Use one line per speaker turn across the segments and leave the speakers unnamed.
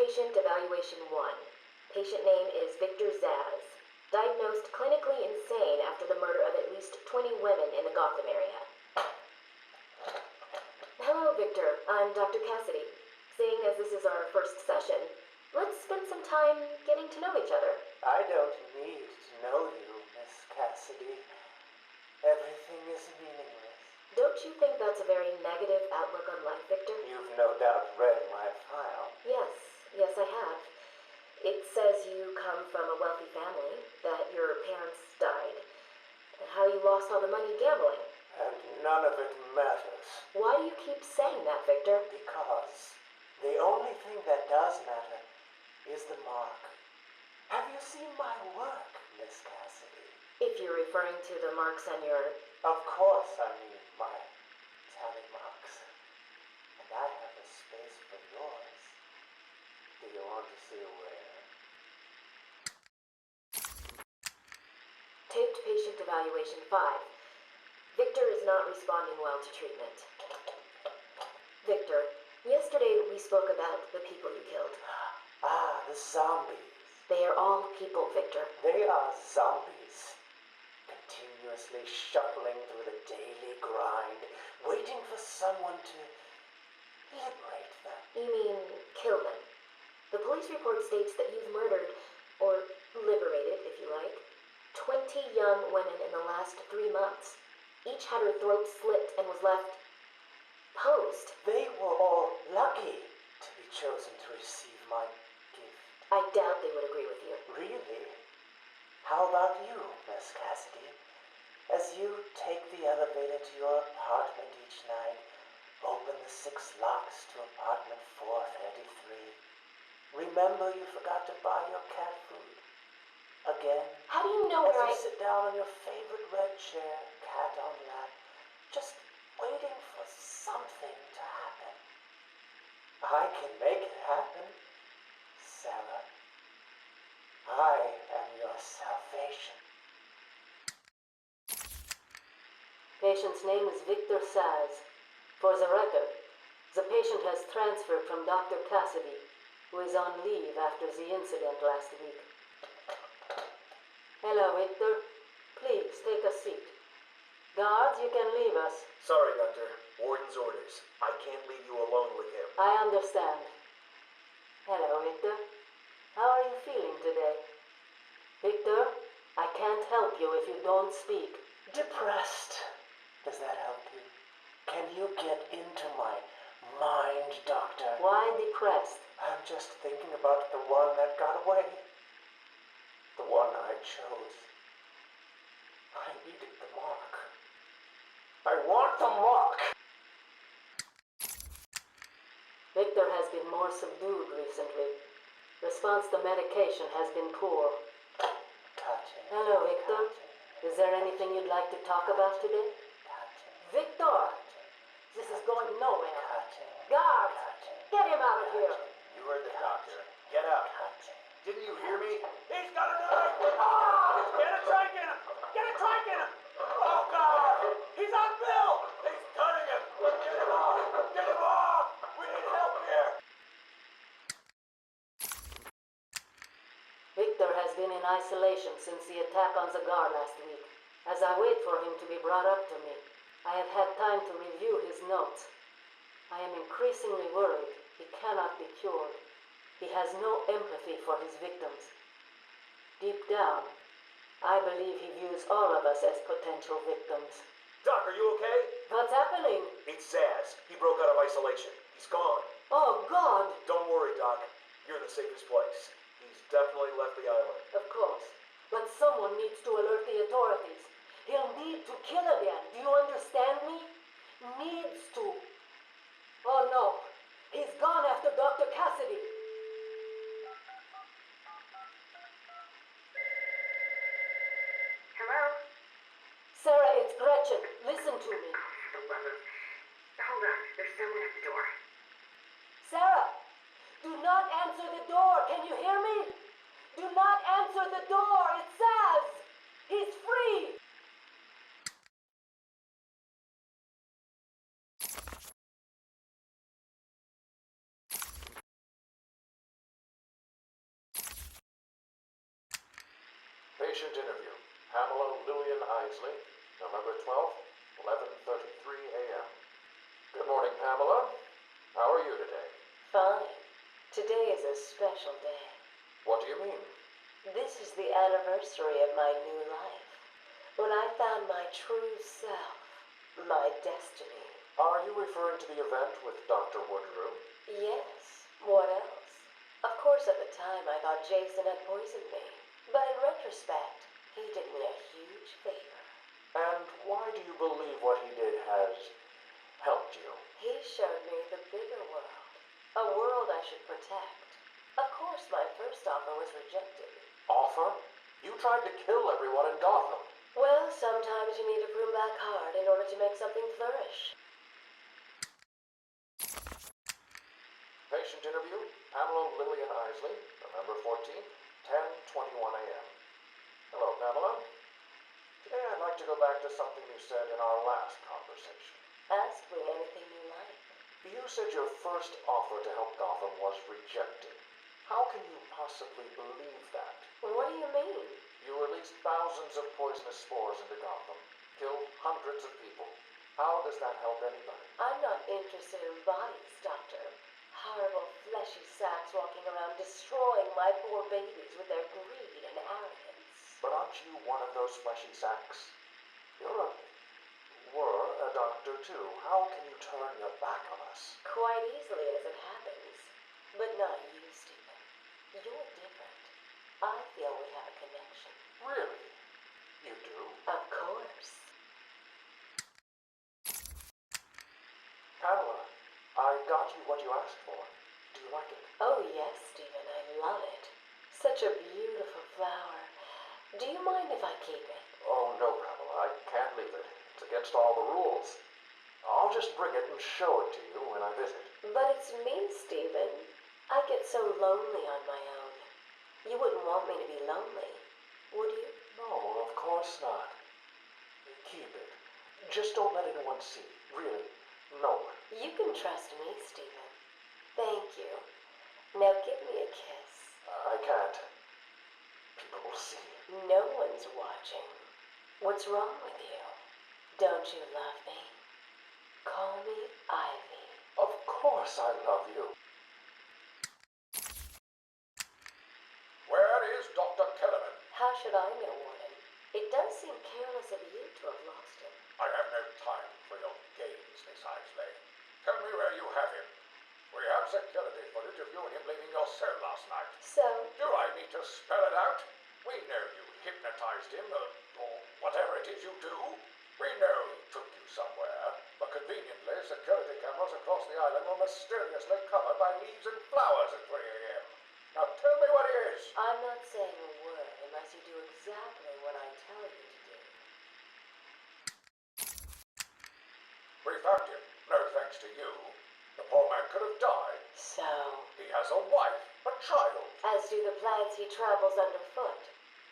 Patient Evaluation 1. Patient name is Victor Zaz. Diagnosed clinically insane after the murder of at least 20 women in the Gotham area. Hello, Victor. I'm Dr. Cassidy. Seeing as this is our first session, let's spend some time getting to know each other.
I don't need to know you, Miss Cassidy. Everything is meaningless.
Don't you think that's a very negative outlook on life, Victor?
You've no doubt read my file.
Yes, I have. It says you come from a wealthy family, that your parents died, and how you lost all the money gambling.
And none of it matters.
Why do you keep saying that, Victor?
Because the only thing that does matter is the mark. Have you seen my work, Miss Cassidy?
If you're referring to the marks on your...
Of course I mean my tally marks. And I have a space for yours. Do you want to see where?
Taped Patient Evaluation 5. Victor is not responding well to treatment. Victor, yesterday we spoke about the people you killed.
Ah, the zombies.
They are all people, Victor.
They are zombies. Continuously shuffling through the daily grind, waiting for someone to liberate them.
You mean kill them? The police report states that you've murdered, or liberated if you like, 20 young women in the last 3 months. Each had her throat slit and was left posed.
They were all lucky to be chosen to receive my gift.
I doubt they would agree with you.
Really? How about you, Miss Cassidy? As you take the elevator to your apartment each night, open the 6 locks to apartment 433. Remember you forgot to buy your cat food. Again.
How do you know
as
where
you sit down on your favorite red chair, cat on lap, just waiting for something to happen. I can make it happen, Sarah. I am your salvation.
Patient's name is Victor Zaz. For the record, the patient has transferred from Dr. Cassidy, who is on leave after the incident last week. Hello, Victor. Please, take a seat. Guards, you can leave us.
Sorry, Doctor. Warden's orders. I can't leave you alone with him.
I understand. Hello, Victor. How are you feeling today? Victor, I can't help you if you don't speak.
Depressed. Does that help you? Can you get into my mind, Doctor?
Why depressed?
I'm just thinking about the one that got away. The one I chose. I needed the mark. I want the mark!
Victor has been more subdued recently. Response to medication has been poor.
Cutting.
Hello, Victor.
Cutting.
Is there anything you'd like to talk about today?
Cutting.
Victor! This is going nowhere.
Cutting.
Guards!
Cutting.
Get him out of here!
You heard the doctor. Get out.
Cutting.
Didn't you hear me? He's got a knife! Ah! Get a trike in him! Get a trike in him! Oh, God! He's on Bill! He's cutting him! Get him off! Get him off! We need help here!
Victor has been in isolation since the attack on the guard last week. As I wait for him to be brought up to me, I have had time to review his notes. I am increasingly worried he cannot be cured. He has no empathy for his victims. Deep down, I believe he views all of us as potential victims.
Doc, are you okay?
What's happening?
It's Zaz. He broke out of isolation. He's gone.
Oh, God!
Don't worry, Doc. You're in the safest place. He's definitely left the island.
Of course. But someone needs to alert the authorities. He'll need to kill again. Do you understand me? Needs to. Oh, no. He's gone after Dr. Cassidy.
Hello?
Sarah, it's Gretchen. Listen to me.
Hold on, there's someone at the door.
Sarah, do not answer the door. Can you hear me? Do not answer the door. It says he's free.
Patient interview. Pamela Lillian Isley, November 12th, 11:33 a.m. Good morning, Pamela. How are you today?
Fine. Today is a special day.
What do you mean?
This is the anniversary of my new life. When I found my true self, my destiny.
Are you referring to the event with Dr. Woodrow?
Yes. What else? Of course, at the time, I thought Jason had poisoned me. But in retrospect, he did me a huge favor.
And why do you believe what he did has helped you?
He showed me the bigger world. A world I should protect. Of course, my first offer was rejected.
Offer? You tried to kill everyone in Gotham.
Well, sometimes you need to prune back hard in order to make something flourish.
Patient interview. Pamela Lillian Isley, November 14th, 10:21 a.m. Hello, Pamela. Today I'd like to go back to something you said in our last conversation.
Ask me anything you like.
You said your first offer to help Gotham was rejected. How can you possibly believe that?
What do you mean?
You released thousands of poisonous spores into Gotham, killed hundreds of people. How does that help anybody?
I'm not interested in bodies, Doctor. Horrible fleshy sacks walking around destroying my poor babies with their greed and arrogance.
But aren't you one of those fleshy sacks? Were a doctor too. How can you turn your back on us?
Quite easily as it happens. But not you, Stephen. You're different. I feel we have a connection.
Really? You do?
Of course.
Pamela, I got you what you asked for. Do you like it?
Oh, yes, Stephen. I love it. Such a beautiful flower. Do you mind if I keep it?
Oh, no, Pamela. I can't leave it. It's against all the rules. I'll just bring it and show it to you when I visit.
But it's me, Stephen. I get so lonely on my own. You wouldn't want me to be lonely, would you?
No, of course not. Keep it. Just don't let anyone see. Really. No one.
You can trust me, Stephen. Thank you. Now give me a kiss.
I can't. People will see.
No one's watching. What's wrong with you? Don't you love me? Call me Ivy.
Of course I love you.
Where is Dr. Kellerman?
How should I know, Warden? It does seem careless of you to have lost him.
I have no time for your games, Miss Isley. Tell me where you have him. We have security footage of you and him leaving your cell last night.
So,
Do I need to spell it out? We know you hypnotized him, or whatever it is you do. We know he took you somewhere, but conveniently, security cameras across the island were mysteriously covered by leaves and flowers at 3 a.m. Now tell me what it is.
I'm not saying a word unless you do exactly what I tell you to do.
We found him, no thanks to you. The poor man could have died.
So,
He has a wife, a child.
as do the plants he tramples underfoot.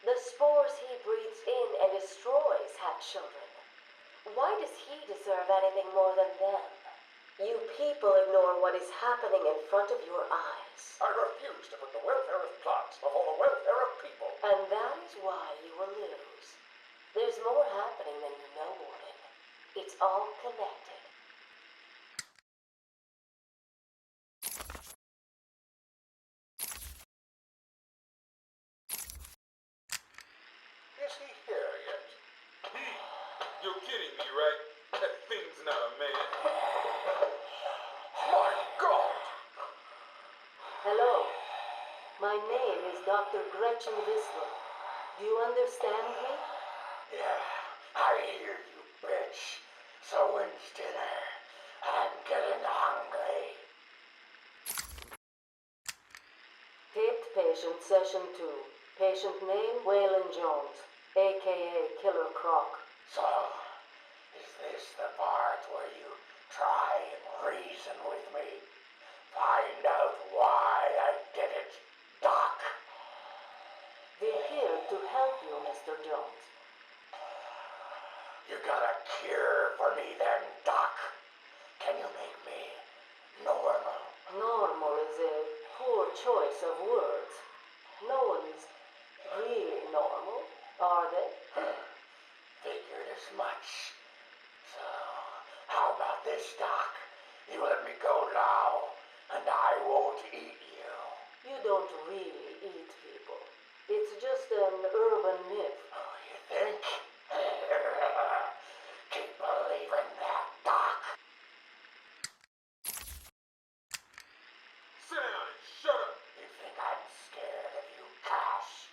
The spores he breathes in and destroys have children. Why does he deserve anything more than them? You people ignore what is happening in front of your eyes.
I refuse to put the welfare of plants before the welfare of people.
And that is why you will lose. There's more happening than you know, Warden. It's all connected.
Is he here yet?
You're kidding me, right? That thing's not a man.
My God!
Hello. My name is Dr. Gretchen Whistler. Do you understand me?
Yeah, I hear you, bitch. So when's dinner? I'm getting hungry.
Taped patient, session 2. Patient name, Waylon Jones, a.k.a. Killer Croc.
So, is this the part where you try and reason with me? Find out why I did it, Doc.
We're here to help you, Mr. Jones.
You got a cure for me then, Doc? Can you make me normal?
Normal is a poor choice of words. No one is really normal. Are they?
Figured as much. So, how about this, Doc? You let me go now, and I won't eat you.
You don't really eat people. It's just an urban myth.
Oh, you think? Keep believing that, Doc.
Sit down and shut up.
You think I'm scared of you, Cash?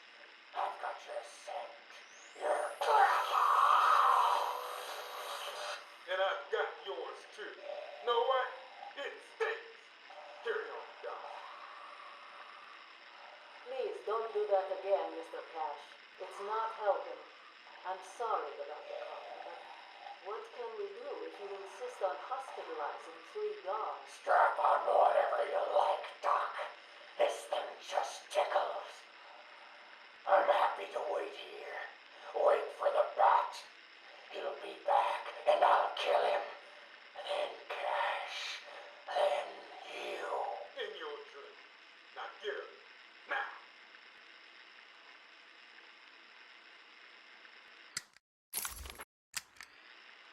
I've got your scent. You're...
And I've got yours too. Know what? It stinks. Carry on, Doc.
Please don't do that again, Mr. Cash. It's not helping. I'm sorry about the coffee, but what can we do if you insist on hospitalizing 3 dogs?
Strap on whatever you like, Doc. This thing just tickles. I'm happy to wait here. Wait for the bat. He'll be back, and I'll kill him. Then Cash. Then you.
In your drink. Now get up. Now.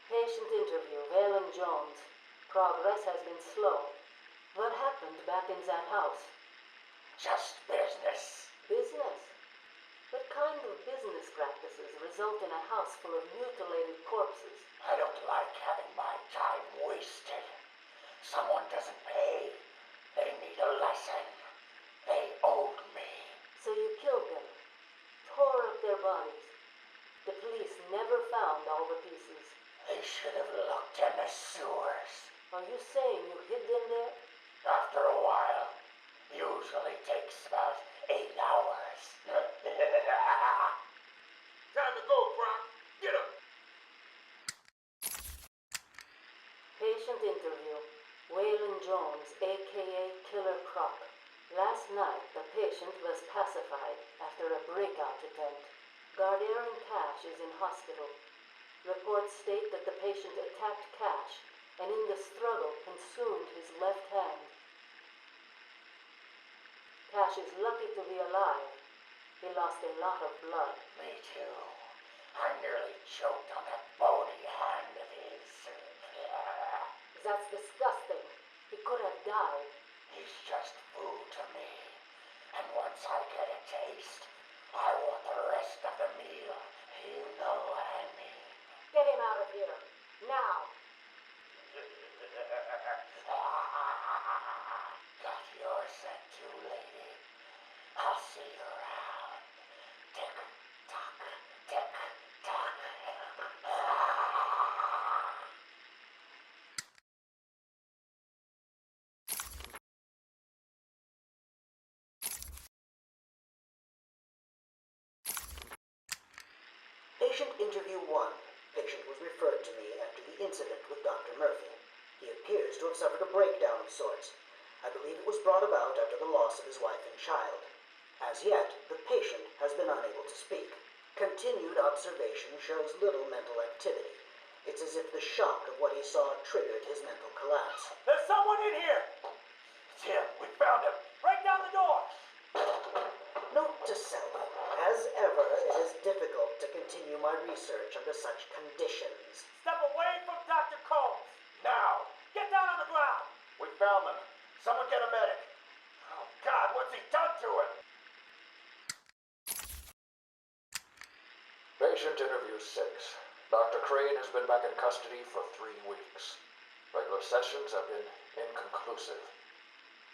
Patient interview, Waylon Jones. Progress has been slow. What happened back in that house?
Just business.
Business? What kind of business practices result in a house full of mutilated corpses?
I don't like having my time wasted. Someone doesn't pay. They need a lesson. They owed me.
So you killed them, tore up their bodies. The police never found all the pieces.
They should have looked in the sewers.
Are you saying you hid them there?
After a while. Usually takes about 8 hours.
Time to go, Brock. Get up.
Patient interview. Waylon Jones, a.k.a. Killer Croc. Last night, the patient was pacified after a breakout attempt. Gardarian Cash is in hospital. Reports state that the patient attacked Cash and in the struggle consumed his left hand. Cash is lucky to be alive. He lost a lot of blood.
Me too. I nearly choked on that bony hand of his.
That's disgusting. He could have died.
He's just food to me. And once I get a taste, I want the rest of the meal. You know what I mean.
Get him out of here. Now.
Got your scent too, lady. I'll see you around. Tick tock, tick tock.
Patient interview 1. Patient was referred to me after the incident with Dr. Murphy. He appears to have suffered a breakdown of sorts. I believe it was brought about after the loss of his wife and child. As yet, the patient has been unable to speak. Continued observation shows little mental activity. It's as if the shock of what he saw triggered his mental collapse.
There's someone in here! It's him. We found him. Break down the door!
Note to self, as ever, it is difficult to continue my research under such conditions.
Step away from Dr. Combs. Now. Get down on the ground. We found them. Someone get a medic. Oh, God, what's he done to him?
Patient interview 6. Dr. Crane has been back in custody for 3 weeks. Regular sessions have been inconclusive.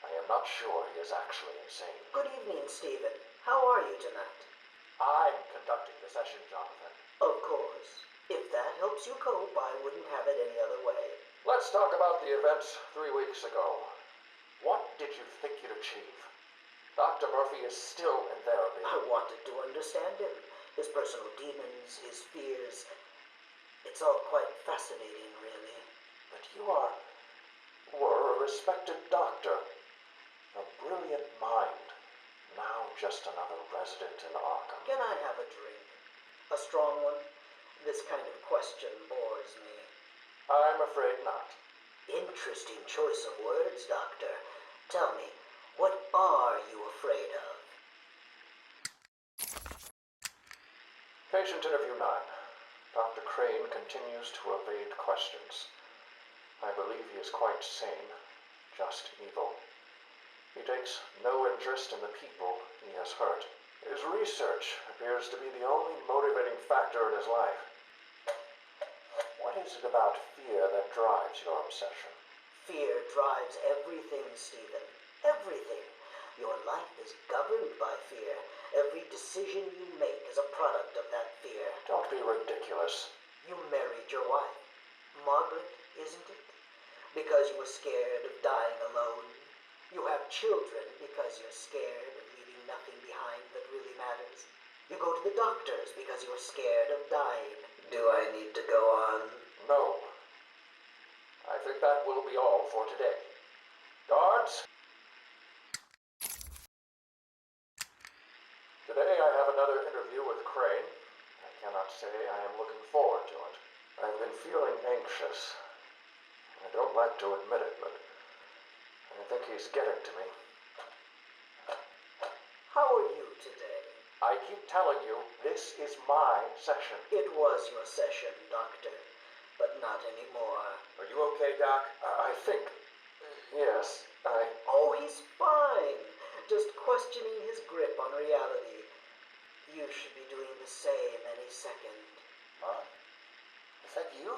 I am not sure he is actually insane.
Good evening, Stephen. How are you tonight?
I'm conducting the session, Jonathan.
Of course. If that helps you cope, I wouldn't have it any other way.
Let's talk about the events 3 weeks ago. What did you think you'd achieve? Dr. Murphy is still in therapy.
I wanted to understand him. His personal demons, his fears. It's all quite fascinating, really.
But you were a respected doctor. A brilliant mind. Now just another resident in Arkham.
Can I have a drink? A strong one? This kind of question bores me.
I'm afraid not.
Interesting choice of words, Doctor. Tell me, what are you afraid of?
Patient interview 9. Dr. Crane continues to evade questions. I believe he is quite sane, just evil. He takes no interest in the people he has hurt. His research appears to be the only motivating factor in his life. What is it about fear that drives your obsession?
Fear drives everything, Stephen. Everything. Your life is governed by fear. Every decision you make is a product of that fear.
Don't be ridiculous.
You married your wife, Margaret, isn't it? Because you were scared of dying alone. You have children because you're scared of leaving nothing behind that really matters. You go to the doctors because you're scared of dying. Do I need to go on?
No. I think that will be all for today. Guards? Today I have another interview with Crane. I cannot say I am looking forward to it. I've been feeling anxious. I don't like to admit it, but I think he's getting to me.
How are you today?
I keep telling you, this is my session.
It was your session, Doctor, but not anymore.
Are you okay, Doc?
I think... yes,
Oh, he's fine. Just questioning his grip on reality. You should be doing the same any second.
Mom? Is that you?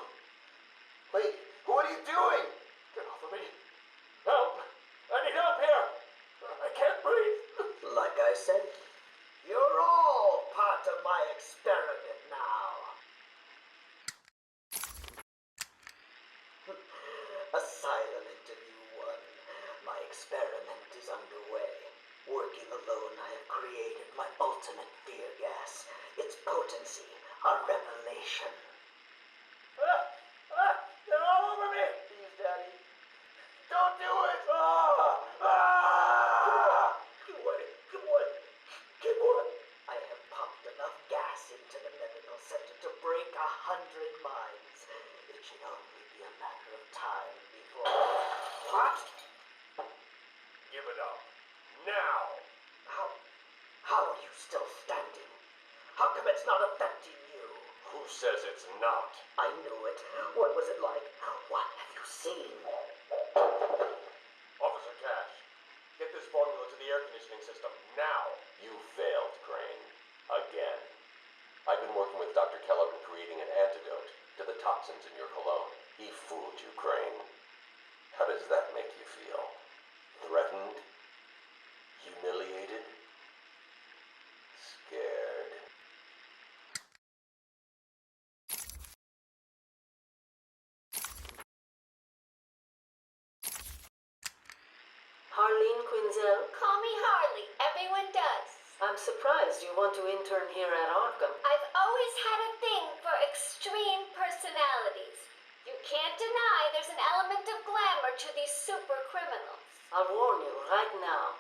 Wait, what are you doing?
Get off of me. Help! I need help here! I can't breathe!
Like I said, you're all part of my experiment now. Asylum interview 1. My experiment is underway. Working alone, I have created my ultimate fear gas. Its potency, a revelation.
They're all over me! Please, Daddy. Don't do it!
Come on. Come on. I have pumped enough gas into the medical center to break 100 minds. It should only be a matter of time before... What?
Give it up. Now!
How are you still standing? How come it's not affecting you?
Who says it's not?
I knew it. What was it like? What have you seen?
Officer Cash, get this formula to the air conditioning system now. You failed, Crane. Again. I've been working with Dr. Kellogg in creating an antidote to the toxins in your cologne. He fooled you, Crane. How does that make you feel? Threatened? Humiliated? Scared?
Harleen Quinzel,
Call me Harley. Everyone does.
I'm surprised you want to intern here at Arkham.
I've always had a thing for extreme personalities. You can't deny there's an element of glamour to these super criminals.
I'll warn you right now,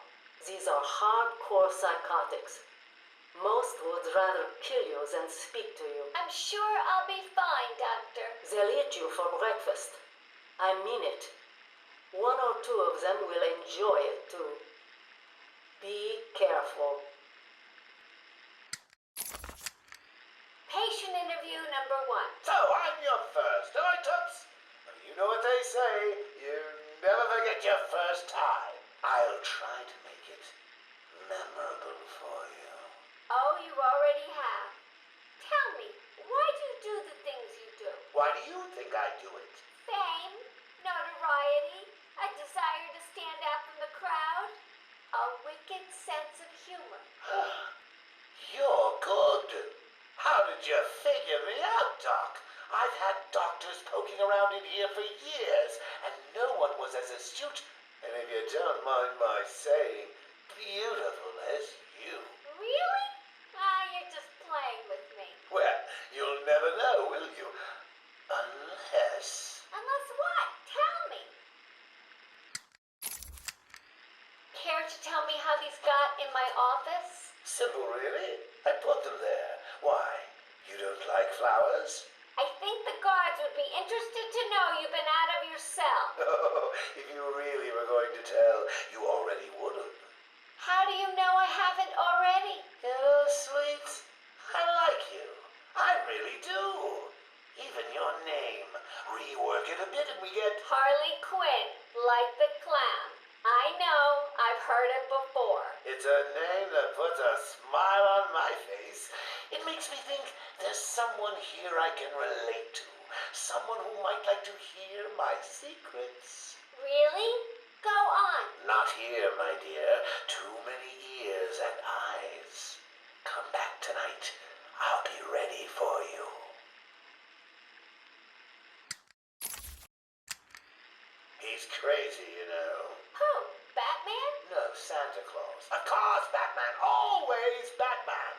these are hardcore psychotics. Most would rather kill you than speak to you.
I'm sure I'll be fine, Doctor.
They'll eat you for breakfast. I mean it. 1 or 2 of them will enjoy it too. Be careful.
Patient interview number 1.
So, I'm your first, am I, Toots? You know what they say, you never forget your first time. I'll try to make it memorable for you.
Oh, you already have. Tell me, why do you do the things you do?
Why do you think I do it?
Fame, notoriety, a desire to stand out from the crowd, a wicked sense of humor.
You're good. How did you figure me out, Doc? I've had doctors poking around in here for years, and no one was as astute, and if you don't mind my saying, beautiful as you.
Really? You're just playing with me.
Well, you'll never know, will you? Unless...
Unless what? Tell me. Care to tell me how these got in my office?
Simple, really. I put them there. Why? You don't like flowers?
I think the guards would be interested to know you've been out of your cell.
Oh, if you really were going to tell, you already would have.
How do you know I haven't already?
Oh, sweet. I like you.
like the clown. I know, I've heard it before.
It's a name that puts a smile on my face. It makes me think there's someone here I can relate to. Someone who might like to hear my secrets.
Really? Go on.
Not here, my dear. Too many ears and eyes. Come back tonight. I'll be ready for you. He's crazy, you know.
Who? Batman?
No, Santa Claus. Of course, Batman. Always Batman.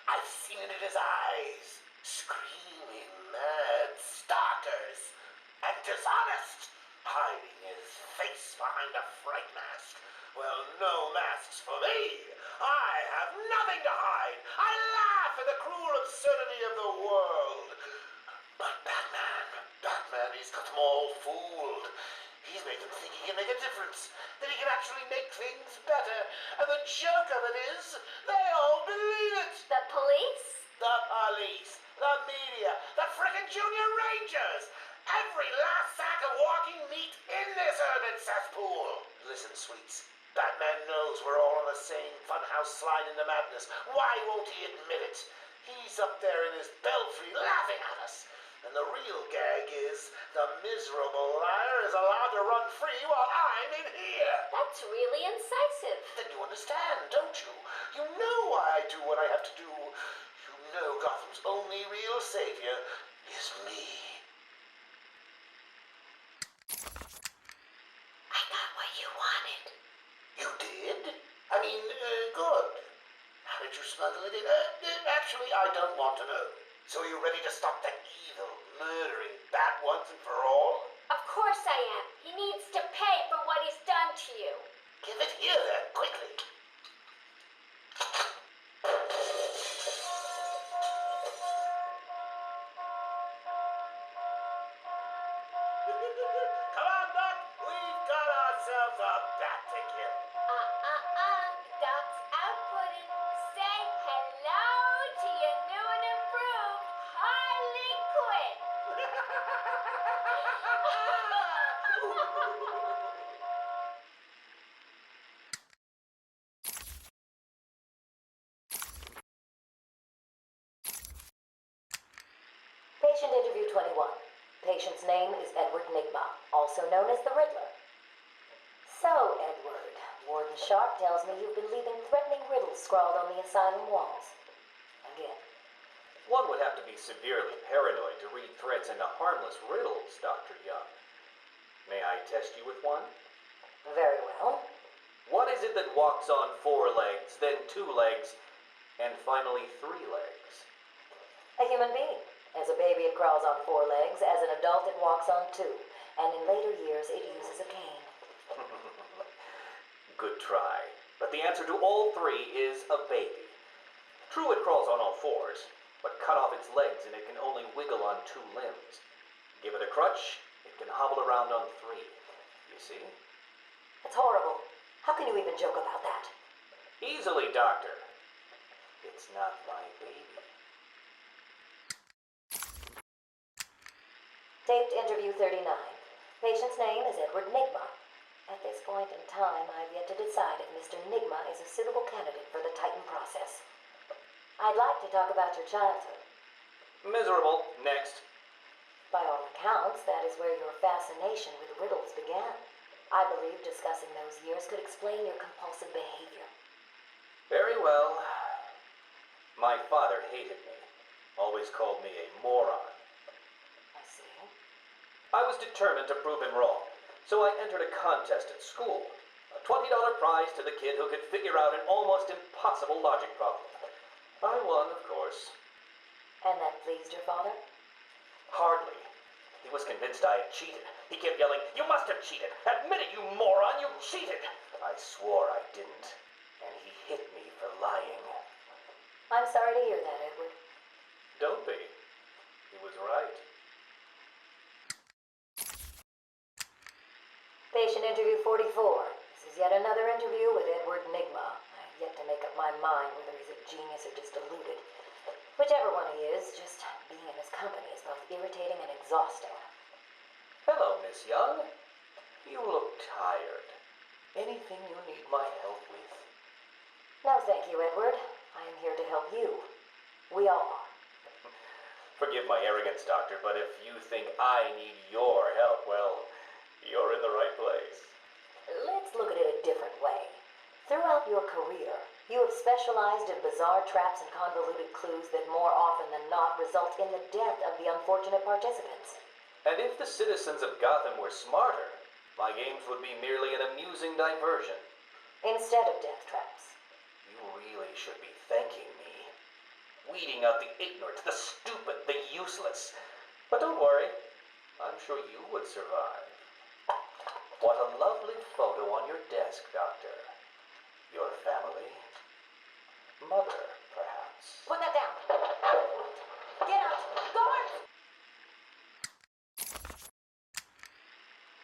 I've seen it in his eyes. Screaming mad stalkers. And dishonest. Hiding his face behind a fright mask. Well, no masks for me. I have nothing to hide. I laugh at the cruel absurdity of the world. But Batman, he's got them all fooled. He's made them think he can make a difference, that he can actually make things better. And the joke of it is, they all believe it.
The police?
The police, the media, the frickin' junior rangers. Every last sack of walking meat in this urban cesspool. Listen, sweets. Batman knows we're all on the same funhouse slide into madness. Why won't he admit it? He's up there in his belfry laughing at us. And the real gag is the miserable liar is allowed to run free while I'm in here.
That's really incisive.
Then you understand, don't you? You know why I do what I have to do. You know Gotham's only real savior is me.
I got what you wanted.
You did? I mean, good. How did you smuggle it in? Actually, I don't want to know. So are you ready to stop that evil, murdering bat once and for all?
Of course I am. He needs to pay for what he's done to you.
Give it here then, quickly. Come on, Doc. We've got ourselves a bat to kill.
Doc's outputting. Say hello to your new and improved Harley Quinn.
Patient interview 21. Patient's name is Edward Nigma, also known as the Riddler. So, Edward, Warden Sharp tells me you've been leaving threatening riddles scrawled on the asylum walls. Again.
One would have to be severely paranoid to read threats into harmless riddles, Dr. Young. May I test you with one?
Very well.
What is it that walks on 4 legs, then 2 legs, and finally 3 legs?
A human being. As a baby, it crawls on 4 legs. As an adult, it walks on 2. And in later years, it uses a cane.
Good try. But the answer to all 3 is a baby. True, it crawls on all 4s, but cut off its legs and it can only wiggle on 2 limbs. Give it a crutch, it can hobble around on 3. You see?
That's horrible. How can you even joke about that?
Easily, Doctor. It's not my baby.
Taped interview 39. Patient's name is Edward Nigma. At this point in time, I've yet to decide if Mr. Nigma is a suitable candidate for the Titan process. I'd like to talk about your childhood.
Miserable. Next.
By all accounts, that is where your fascination with riddles began. I believe discussing those years could explain your compulsive behavior.
Very well. My father hated me. Always called me a moron.
I see.
I was determined to prove him wrong, so I entered a contest at school. A $20 prize to the kid who could figure out an almost impossible logic problem. I won, of course.
And that pleased your father?
Hardly. He was convinced I had cheated. He kept yelling, "You must have cheated! Admit it, you moron! You cheated!" I swore I didn't, and he hit me for lying.
I'm sorry to hear that, Edward.
Don't be. He was right.
Patient interview 44. This is yet another interview with Edward Nigma. I've yet to make up my mind whether he's a genius or just deluded. Whichever one he is, just being in his company is both irritating and exhausting.
Hello, Miss Young. You look tired. Anything you need my help with?
No, thank you, Edward. I am here to help you. We all are.
Forgive my arrogance, Doctor, but if you think I need your help, well, you're in the right place.
Let's look at it a different way. Throughout your career, you have specialized in bizarre traps and convoluted clues that more often than not result in the death of the unfortunate participants.
And if the citizens of Gotham were smarter, my games would be merely an amusing diversion.
Instead of death traps.
You really should be thanking me. Weeding out the ignorant, the stupid, the useless. But don't worry, I'm sure you would survive. What a lovely photo on your desk, Doctor. Your family? Mother, perhaps.
Put that down. Get out. Guard!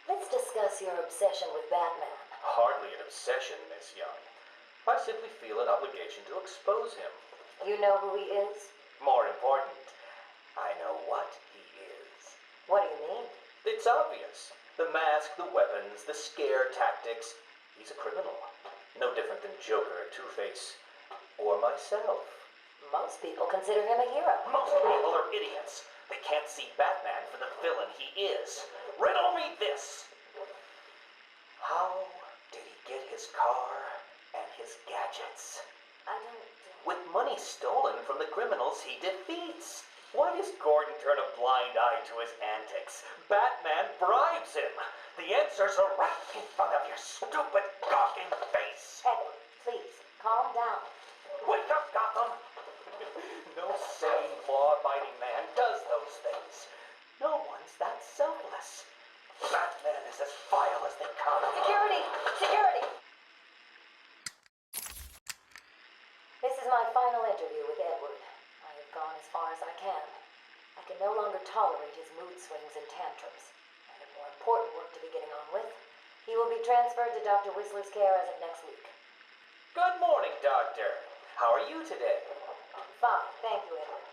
Let's discuss your obsession with Batman.
Hardly an obsession, Miss Young. I simply feel an obligation to expose him.
You know who he is?
More important, I know what he is.
What do you mean?
It's obvious. The mask, the weapons, the scare tactics. He's a criminal. No different than Joker, Two-Face, or myself.
Most people consider him a hero.
Most people are idiots. They can't see Batman for the villain he is. Riddle me this. How did he get his car and his gadgets?
I don't...
With money stolen from the criminals he defeats. Why does Gordon turn a blind eye to his antics? Batman bribes him. The answers are right in front of your stupid, gawking face.
Edward, please, calm down.
Wake up, Gotham! No sane, law-abiding man does those things. No one's that selfless. Batman is as vile as they come.
Security! Security! This is my final interview with Edward. I have gone as far as I can. I can no longer tolerate his mood swings and tantrums. I have more important work to be getting on with. He will be transferred to Dr. Whistler's care as of next week.
Good morning, Doctor. How are you today?
Fine, thank you, Edward.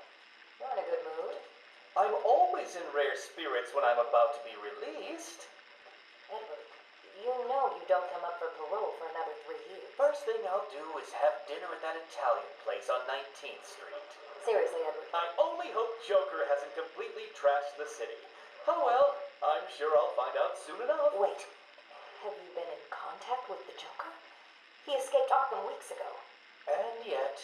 You're in a good mood.
I'm always in rare spirits when I'm about to be released.
Edward, you know you don't come up for parole for another 3 years.
First thing I'll do is have dinner at that Italian place on 19th Street.
Seriously, Edward.
I only hope Joker hasn't completely trashed the city. Oh well, I'm sure I'll find out soon enough.
Wait, have you been in contact with the Joker? He escaped Arkham weeks ago.
And yet,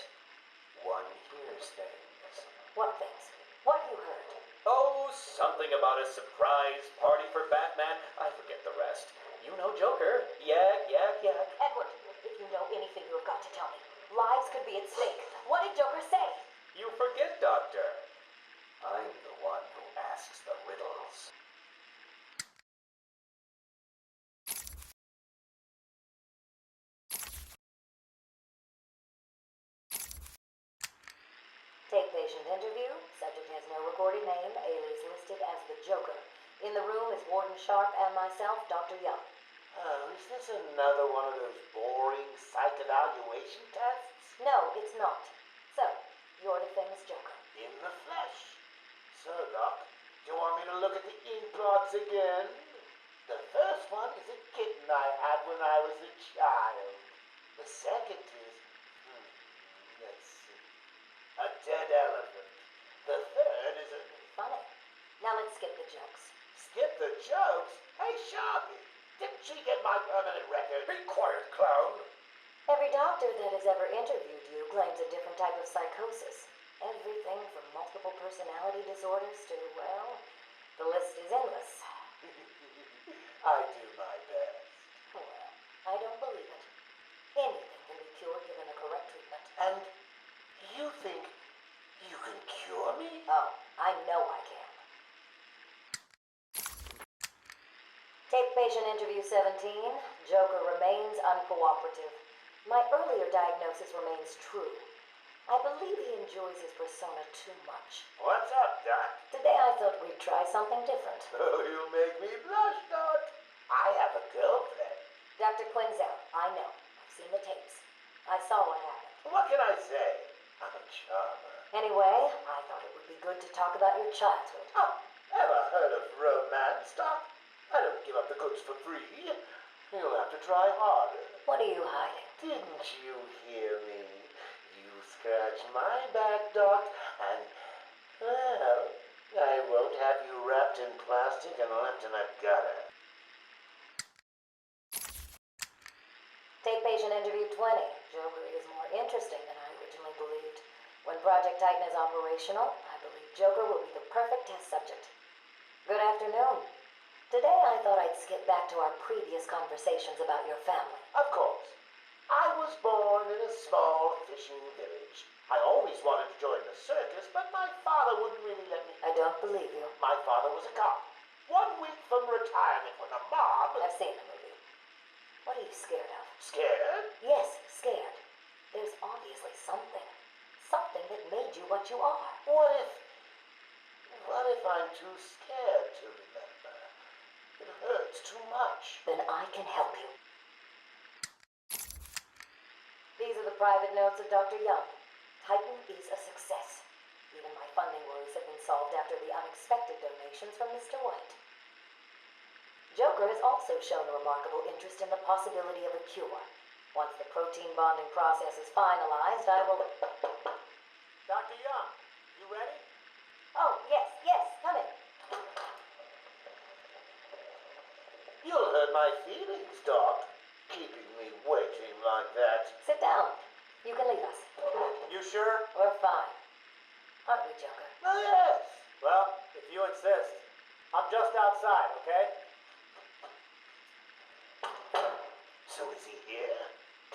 one hears things.
What things? What you heard?
Oh, something about a surprise party for Batman. I forget the rest. You know Joker. Yak, yak, yak.
Edward, if you know anything, you have got to tell me. Lives could be at stake. What did Joker say?
You forget, Doctor. I'm the one who asks the riddles.
Take patient interview. Subject has no recorded name. Alias listed as the Joker. In the room is Warden Sharp and myself, Dr. Young.
Oh, is this another one of those boring psych evaluation tests?
No, it's not. So, you're the famous Joker.
In the flesh. So, Doc, do you want me to look at the ink blots again? The first one is a kitten I had when I was a child. The second is, let's see, a dead elephant. The third is a...
Funny. Now let's skip the jokes.
Skip the jokes? Hey, Sharpie, didn't she get my permanent record?
Be quiet, clown.
Every doctor that has ever interviewed you claims a different type of psychosis. Everything from multiple personality disorders to, well, the list is endless.
I do my best.
Well, I don't believe it. Anything can be cured given the correct treatment.
And you think you can cure me?
Oh, I know I can. Take patient interview 17. Joker remains uncooperative. My earlier diagnosis remains true. I believe he enjoys his persona too much.
What's up, Doc?
Today I thought we'd try something different.
Oh, you make me blush, Doc. I have a girlfriend.
Dr. Quinzel, I know. I've seen the tapes. I saw what happened.
What can I say? I'm a charmer.
Anyway, I thought it would be good to talk about your childhood.
Oh, ever heard of romance, Doc?
I don't give up the goods for free. You'll have to try harder.
What are you hiding?
Didn't you hear me? You scratch my back, Doc, and, well, I won't have you wrapped in plastic and left in a gutter.
Take patient interview 20. Joker is more interesting than I originally believed. When Project Titan is operational, I believe Joker will be the perfect test subject. Good afternoon. Today I thought I'd skip back to our previous conversations about your family.
Of course. I was born in a small fishing village. I always wanted to join the circus, but my father wouldn't really let me.
I don't believe you.
My father was a cop. 1 week from retirement when the mob...
I've seen the movie. What are you scared of?
Scared?
Yes, scared. There's obviously something. Something that made you what you are.
What if I'm too scared to remember? It hurts too much.
Then I can help you. These are the private notes of Dr. Young. Titan is a success. Even my funding worries have been solved after the unexpected donations from Mr. White. Joker has also shown a remarkable interest in the possibility of a cure. Once the protein bonding process is finalized, I will...
Dr. Young, you ready?
Oh, yes, come in.
You'll hurt my feelings, Doc, keeping me waiting like that.
Sit down. You can leave us.
You sure?
We're fine. Aren't we, Joker?
Oh, yes.
Well, if you insist. I'm just outside, okay?
So is he here?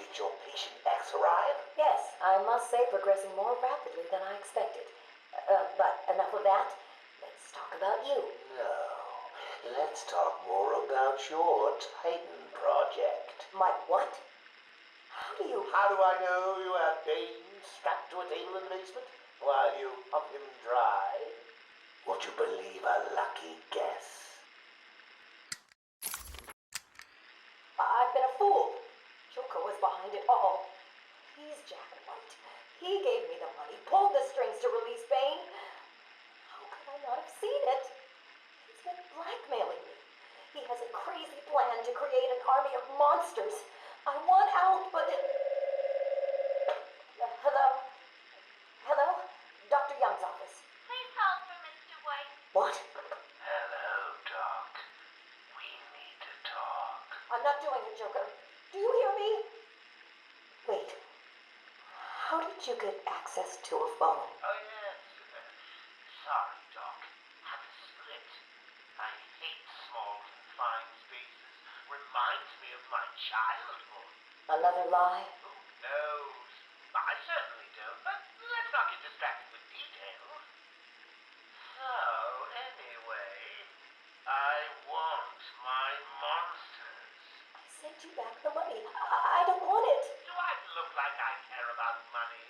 Did your patient X arrive?
Yes, I must say progressing more rapidly than I expected. But enough of that. Let's talk about you.
No. Let's talk more about your Titan project.
My what? How do you...
How do I know you have Bane strapped to a table in the basement while you pump him dry? Would you believe a lucky guess?
I've been a fool. Joker was behind it all. He's Jack White. He gave me the money, pulled the strings to release Bane. How could I not have seen it? He's been blackmailing me. He has a crazy plan to create an army of monsters. I want out, but... Hello? Dr. Young's office.
Please hold for Mr. White.
What?
Hello, Doc. We need to talk.
I'm not doing it, Joker. Do you hear me? Wait. How did you get access to a phone?
Oh, yes. Sorry, Doc. Had to split. I hate small, confined spaces. Reminds me of my childhood.
Another lie?
Who knows? I certainly don't, but let's not get distracted with details. So, anyway, I want my monsters.
I sent you back the money. I don't want it.
Do I look like I care about money?